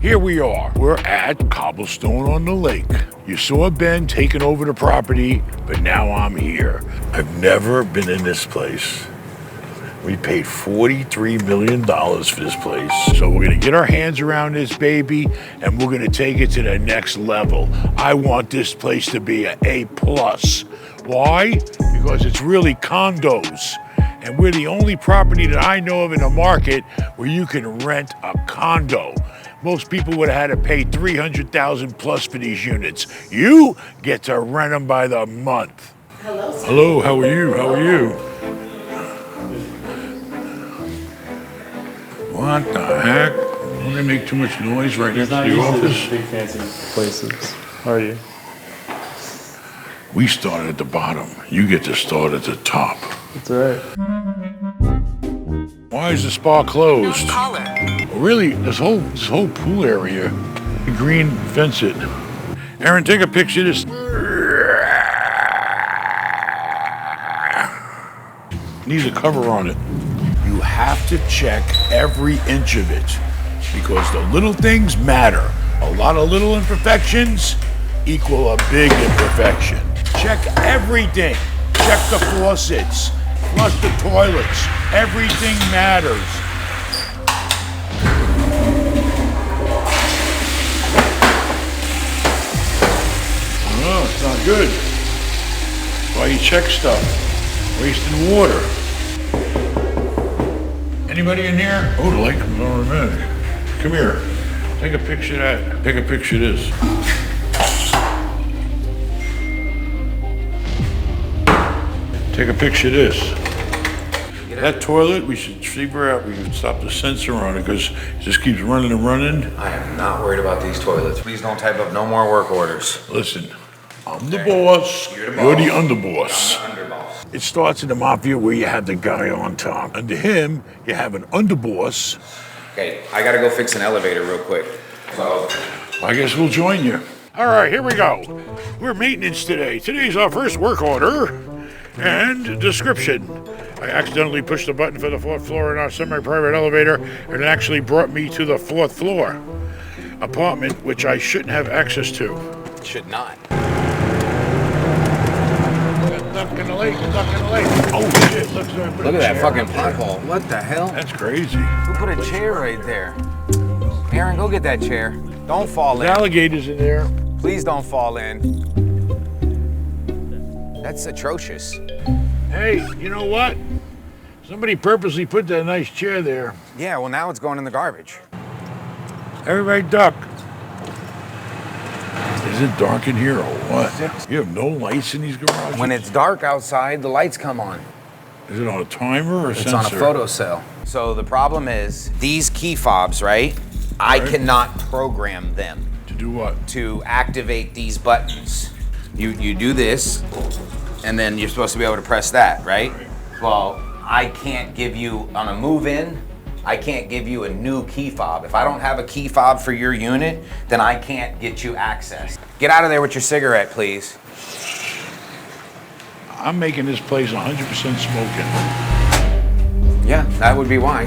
Here we are. We're at Cobblestone on the Lake. You saw Ben taking over the property, but now I'm here. I've never been in this place. We paid $43 million for this place. So we're gonna get our hands around this baby and we're gonna take it to the next level. I want this place to be an A+. Why? Because it's really condos. And we're the only property that I know of in the market where you can rent a condo. Most people would have had to pay $300,000 plus for these units. You get to rent them by the month. Hello, sir. Hello, how are you? How are you? What the heck? Don't they make too much noise right next to the office? Big fancy places. How are you? We started at the bottom. You get to start at the top. That's all right. Why is the spa closed? No caller. Really, this whole pool area, green fence it. Aaron, take a picture of this. Needs a cover on it. You have to check every inch of it because the little things matter. A lot of little imperfections equal a big imperfection. Check everything. Check the faucets. Flush the toilets. Everything matters. Oh, it's not good. Why you check stuff? Wasting water. Anybody in here? Oh, the light comes on automatic. Come here. Take a picture of that. Take a picture of this. Take a picture of this. That toilet, we should figure out, we can stop the sensor on it because it just keeps running and running. I am not worried about these toilets. Please don't type up no more work orders. Listen, I'm the boss, you're the underboss. I'm the underboss. It starts in the mafia where you have the guy on top. Under him, you have an underboss. Okay, I gotta go fix an elevator real quick. So, I guess we'll join you. All right, here we go. We're maintenance today. Today's our first work order and description. I accidentally pushed the button for the 4th floor in our semi-private elevator, and it actually brought me to the 4th floor apartment, which I shouldn't have access to. should not. Duck in the lake, duck in the lake. Oh shit, look Look at that fucking pothole. What the hell? That's crazy. Who put a chair right there? Aaron, go get that chair. Don't fall in. There's alligators in there. Please don't fall in. That's atrocious. Hey, you know what? Somebody purposely put that nice chair there. Yeah, well now it's going in the garbage. Everybody duck. Is it dark in here or what? You have no lights in these garages? When it's dark outside, the lights come on. Is it on a timer or a It's sensor? on a photo cell. So the problem is, these key fobs, right? I cannot program them. To do what? To activate these buttons. You do this, and then you're supposed to be able to press that, right? Well, I can't give you, on a move-in, I can't give you a new key fob. If I don't have a key fob for your unit, then I can't get you access. Get out of there with your cigarette, please. I'm making this place 100% smoking. Yeah, that would be why.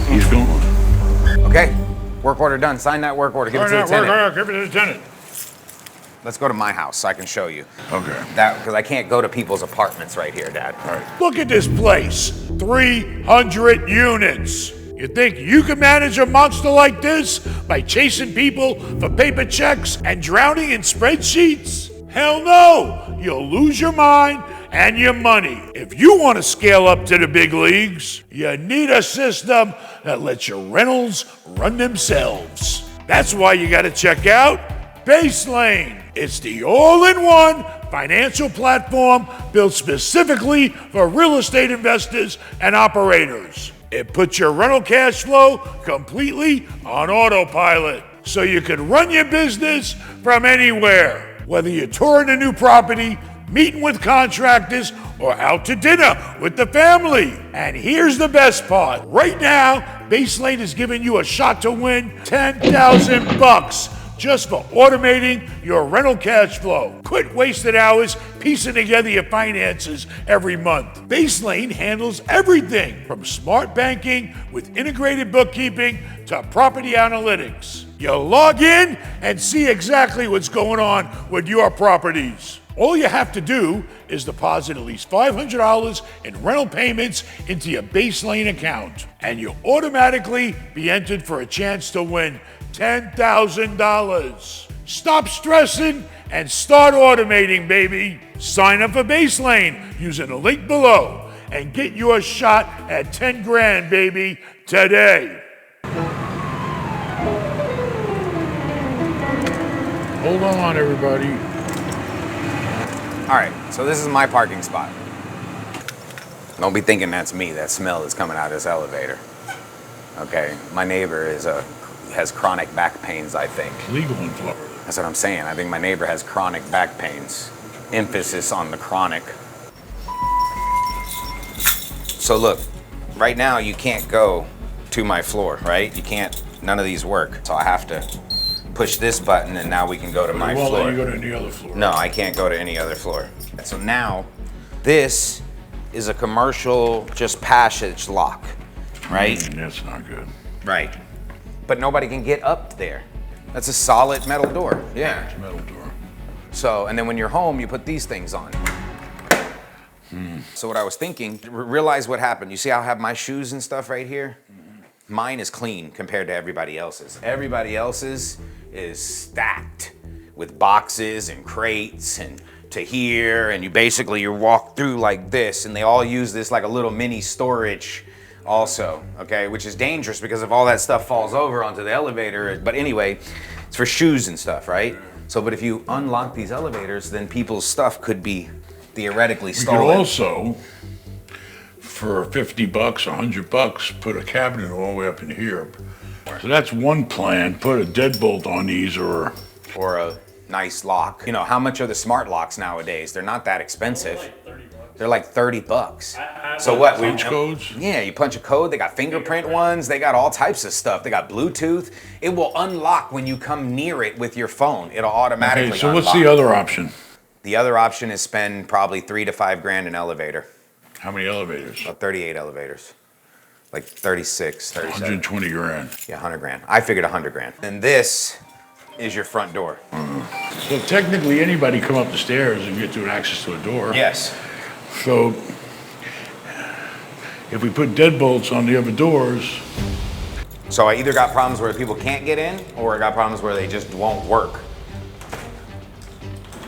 He's gone. Okay, work order done. Sign that work order. Give it to the tenant. Give it to the tenant. Let's go to my house so I can show you. Okay. That, because I can't go to people's apartments right here, Dad. All right. Look at this place. 300 units. You think you can manage a monster like this by chasing people for paper checks and drowning in spreadsheets? Hell no! You'll lose your mind and your money. If you want to scale up to the big leagues, you need a system that lets your rentals run themselves. That's why you got to check out Baselane. It's the all-in-one financial platform built specifically for real estate investors and operators. It puts your rental cash flow completely on autopilot so you can run your business from anywhere. Whether you're touring a new property, meeting with contractors, or out to dinner with the family. And here's the best part. Right now, Baselane is giving you a shot to win $10,000 just for automating your rental cash flow. Quit wasted hours piecing together your finances every month. Baselane handles everything from smart banking with integrated bookkeeping to property analytics. You log in and see exactly what's going on with your properties. All you have to do is deposit at least $500 in rental payments into your Baselane account, and you'll automatically be entered for a chance to win $10,000. Stop stressing and start automating, baby. Sign up for Baselane using the link below and get your shot at 10 grand, baby, today. Hold on, everybody. All right, so this is my parking spot. Don't be thinking that's me, that smell is coming out of this elevator. Okay, my neighbor has chronic back pains, I think. Legal in Florida. That's what I'm saying. I think my neighbor has chronic back pains. Emphasis on the chronic. So look, right now you can't go to my floor, right? You can't, none of these work. So I have to push this button and now we can go to my floor. It won't let you go to any other floor. No, I can't go to any other floor. So now, this is a commercial just passage lock, right? That's not good. Right. But nobody can get up there. That's a solid metal door. Yeah. It's a metal door. So, and then when you're home, you put these things on. So what I was thinking, realize what happened. You see how I have my shoes and stuff right here? Mine is clean compared to everybody else's. Everybody else's is stacked with boxes and crates and to here, and you walk through like this, and they all use this like a little mini storage also, okay? Which is dangerous because if all that stuff falls over onto the elevator, but anyway, it's for shoes and stuff, right? So, but if you unlock these elevators, then people's stuff could be theoretically stolen. You could also, for $50 or $100, put a cabinet all the way up in here. So that's one plan. Put a deadbolt on these or a nice lock. You know, how much are the smart locks nowadays? They're not that expensive. They're like $30. So what? punch codes? Yeah, you punch a code. They got fingerprint ones. They got all types of stuff. They got Bluetooth. It will unlock when you come near it with your phone. It'll automatically Okay, so unlock. what's the other option? The other option is spend probably $3 to $5 grand an elevator. How many elevators? About 38 elevators. Like 36, 37. 120 grand. Yeah, 100 grand. I figured 100 grand. And this is your front door. So technically anybody come up the stairs and get to access to a door. Yes. So if we put deadbolts on the other doors. So I either got problems where people can't get in, or I got problems where they just won't work.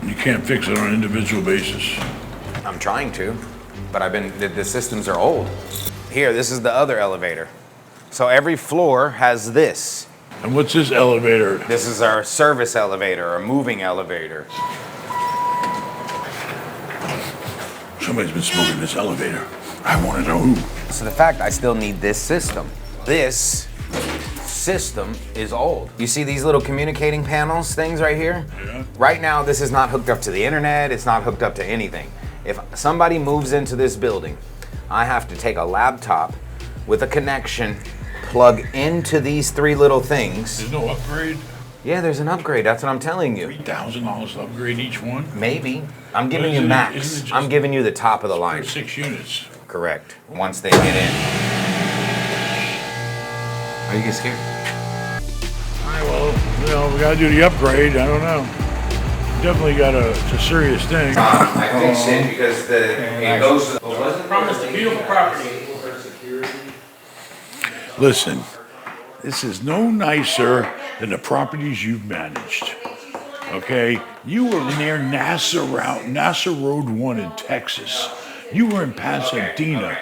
You can't fix it on an individual basis. I'm trying to, but the systems are old. Here, this is the other elevator. So every floor has this. And what's this elevator? This is our service elevator, or moving elevator. Somebody's been smoking this elevator. I want to know who. So the fact I still need this system. This system is old. You see these little communicating panels things right here? Yeah. Right now, this is not hooked up to the internet. It's not hooked up to anything. If somebody moves into this building, I have to take a laptop with a connection, plug into these three little things. There's no upgrade? Yeah, there's an upgrade. That's what I'm telling you. $3,000 to upgrade each one? Are I'm giving you Isn't it max. just I'm giving you the top of the line. 6 units. Correct. Once they get in. Are you getting scared? All right, well, we got to do the upgrade. I don't know. Definitely got it's a serious thing. I think so, because it goes to the... Promised a beautiful property. Listen, this is no nicer than the properties you've managed. Okay? You were near NASA Road 1 in Texas. You were in Pasadena.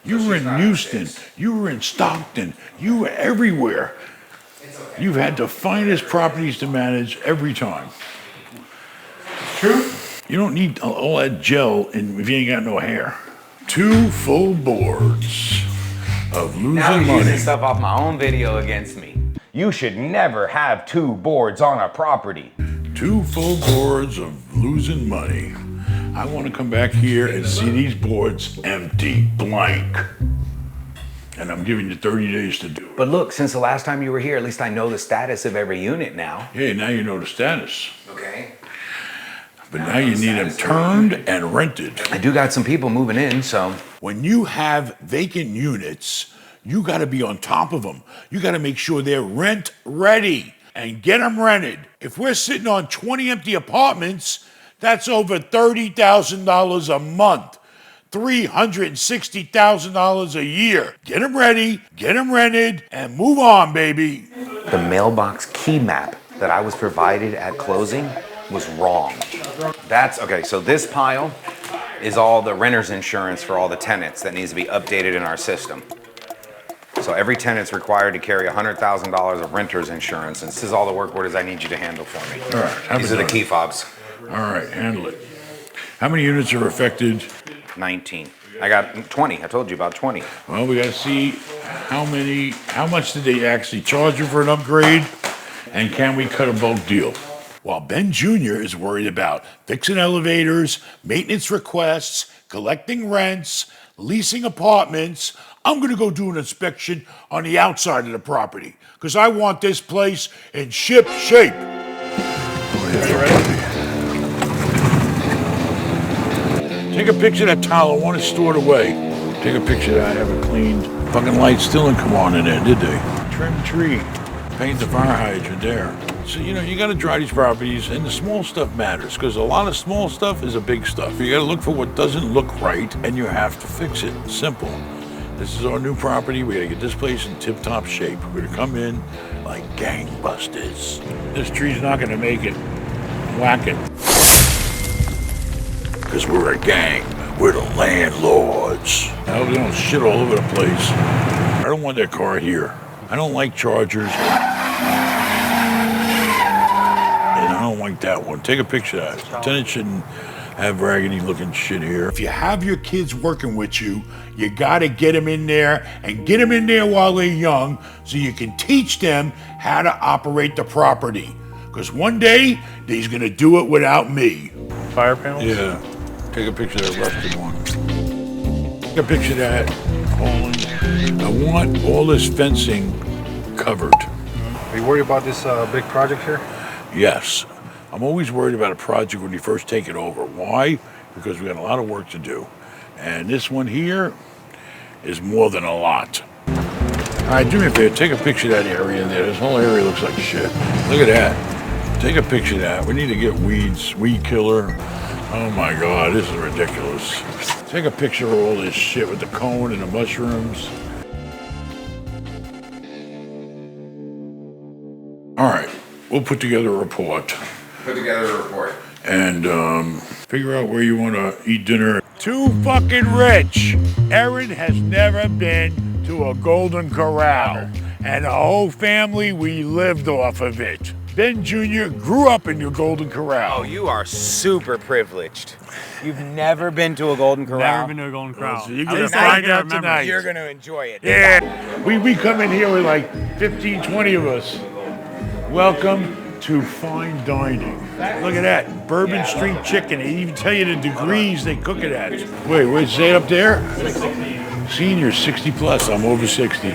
You were in Houston. You were in Stockton. You were everywhere. You've had the finest properties to manage every time. True? You don't need all that gel if you ain't got no hair. 2 full boards of losing Now you're money. using stuff off my own video against me. You should never have 2 boards on a property. 2 full boards of losing money. I want to come back here and see these boards empty, blank. And I'm giving you 30 days to do it. But look, since the last time you were here, at least I know the status of every unit now. Hey, now you know the status. Okay. But now you need them turned and rented. I do got some people moving in, so. When you have vacant units, you gotta be on top of them. You gotta make sure they're rent ready and get them rented. If we're sitting on 20 empty apartments, that's over $30,000 a month. $360,000 a year. Get them ready, get them rented, and move on, baby. The mailbox key map that I was provided at closing was wrong. Okay, so this pile is all the renter's insurance for all the tenants that needs to be updated in our system. So every tenant's required to carry $100,000 of renter's insurance, and this is all the work orders I need you to handle for me. All right. These are the key fobs. All right, handle it. How many units are affected? 19. I got 20. I told you about 20. Well, we gotta see how much did they actually charge you for an upgrade, and can we cut a bulk deal? While Ben Jr. is worried about fixing elevators, maintenance requests, collecting rents, leasing apartments, I'm gonna go do an inspection on the outside of the property, because I want this place in ship shape. Take a picture of that towel. I want it stored away. Take a picture of that. Have it cleaned. Fucking lights still didn't come on in there, did they? Trim tree. Paint the fire hydrant there. So, you know, you got to dry these properties, and the small stuff matters, because a lot of small stuff is a big stuff. You got to look for what doesn't look right, and you have to fix it. Simple. This is our new property. We got to get this place in tip-top shape. We're going to come in like gangbusters. This tree's not going to make it. Whack it. Because we're a gang. We're the landlords. I hope they don't shit all over the place. I don't want that car here. I don't like Chargers. And I don't like that one. Take a picture of that. The tenant shouldn't have raggedy looking shit here. If you have your kids working with you, you gotta get them in there, and get them in there while they're young so you can teach them how to operate the property. Because one day, they's gonna do it without me. Fire panels? Yeah. Take a picture of that rusted one. Take a picture of that, Poland. I want all this fencing covered. Are you worried about this big project here? Yes. I'm always worried about a project when you first take it over. Why? Because we got a lot of work to do. And this one here is more than a lot. All right, do me a favor. Take a picture of that area there. This whole area looks like shit. Look at that. Take a picture of that. We need to get weed killer. Oh my God, this is ridiculous. Take a picture of all this shit with the cone and the mushrooms. All right, we'll put together a report. Put together a report. And figure out where you want to eat dinner. Too fucking rich. Erin has never been to a Golden Corral. And the whole family, we lived off of it. Ben Jr. grew up in your Golden Corral. Oh, you are super privileged. You've never been to a Golden Corral? Never been to a Golden Corral. So you're At gonna least find I out remember. tonight. You're going to enjoy it. Yeah, we come in here with like 15, 20 of us. Welcome to fine dining. Look at that, Bourbon Street chicken. They even tell you the degrees they cook it at. Wait, what's it up there? Senior, 60 plus, I'm over 60.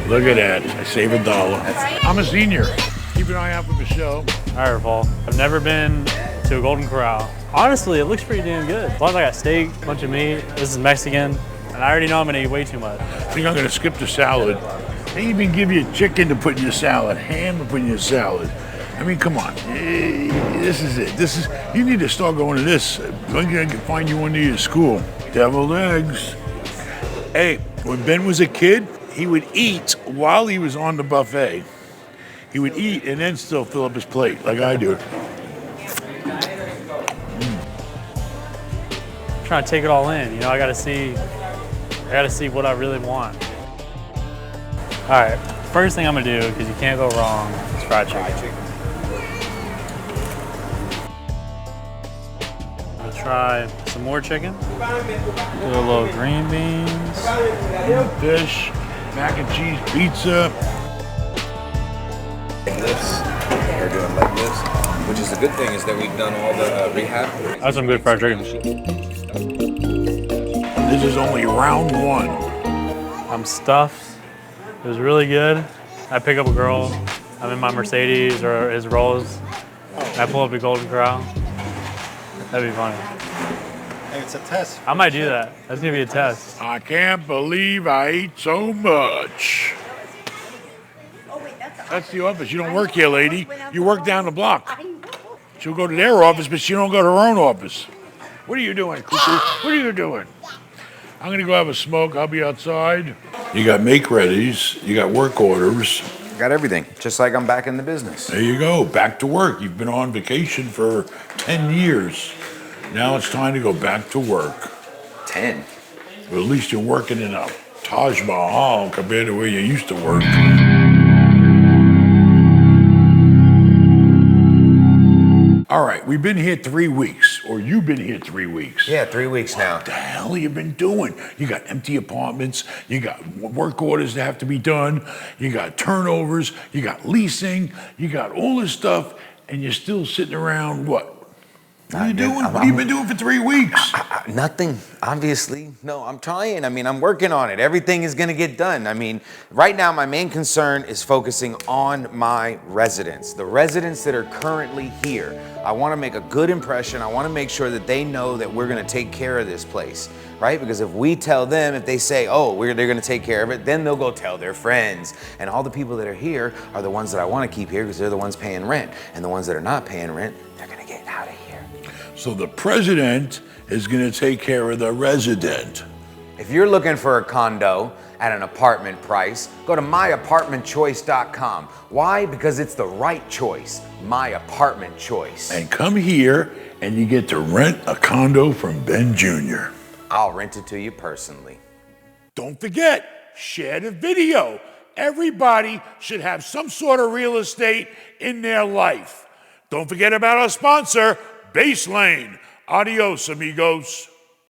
Look at that, I save $1. I'm a senior. Keep an eye out for Michelle. All right, Rafal. I've never been to a Golden Corral. Honestly, it looks pretty damn good. As long as I got steak, a bunch of meat, this is Mexican, and I already know I'm gonna eat way too much. I think I'm gonna skip the salad. They even give you chicken to put in your salad, ham to put in your salad. I mean, come on. This is it. You need to start going to this. I'm gonna find you one near your school. Deviled eggs. Hey, when Ben was a kid, he would eat while he was on the buffet. He would eat and then still fill up his plate, like I do. I'm trying to take it all in. You know, I gotta see what I really want. All right, first thing I'm gonna do, because you can't go wrong, is fried chicken. I'm gonna try some more chicken. Do a little green beans. Fish, mac and cheese, pizza. Like this. We're doing like this. Which is the good thing is that we've done all the rehab. That's some good fried chicken. This is only round one. I'm stuffed. It was really good. I pick up a girl. I'm in my Mercedes or his Rolls. I pull up a Golden Corral. That'd be funny. Hey, it's a test. I might do that. That's gonna be a test. I can't believe I ate so much. That's the office. You don't work here, lady. You work down the block. She'll go to their office, but she don't go to her own office. What are you doing, cuckoo? What are you doing? I'm gonna go have a smoke. I'll be outside. You got make-readies. You got work orders. Got everything, just like I'm back in the business. There you go. Back to work. You've been on vacation for 10 years. Now it's time to go back to work. 10. But at least you're working in a Taj Mahal compared to where you used to work. All right, we've been here 3 weeks, or you've been here 3 weeks. Yeah, 3 weeks now. What the hell you been doing? You got empty apartments, you got work orders that have to be done, you got turnovers, you got leasing, you got all this stuff, and you're still sitting around, what? What are you doing? What have you been doing for 3 weeks? Nothing, obviously. No, I'm trying. I mean, I'm working on it. Everything is gonna get done. I mean, right now my main concern is focusing on my residents, the residents that are currently here. I wanna make a good impression. I wanna make sure that they know that we're gonna take care of this place, right? Because if we tell them, if they say, oh, they're gonna take care of it, then they'll go tell their friends. And all the people that are here are the ones that I wanna keep here because they're the ones paying rent. And the ones that are not paying rent, they're gonna get out of here. So the president is going to take care of the resident. If you're looking for a condo at an apartment price, go to myapartmentchoice.com. Why? Because it's the right choice, My Apartment Choice. And come here and you get to rent a condo from Ben Jr. I'll rent it to you personally. Don't forget, share the video. Everybody should have some sort of real estate in their life. Don't forget about our sponsor, Base Lane. Adios, amigos.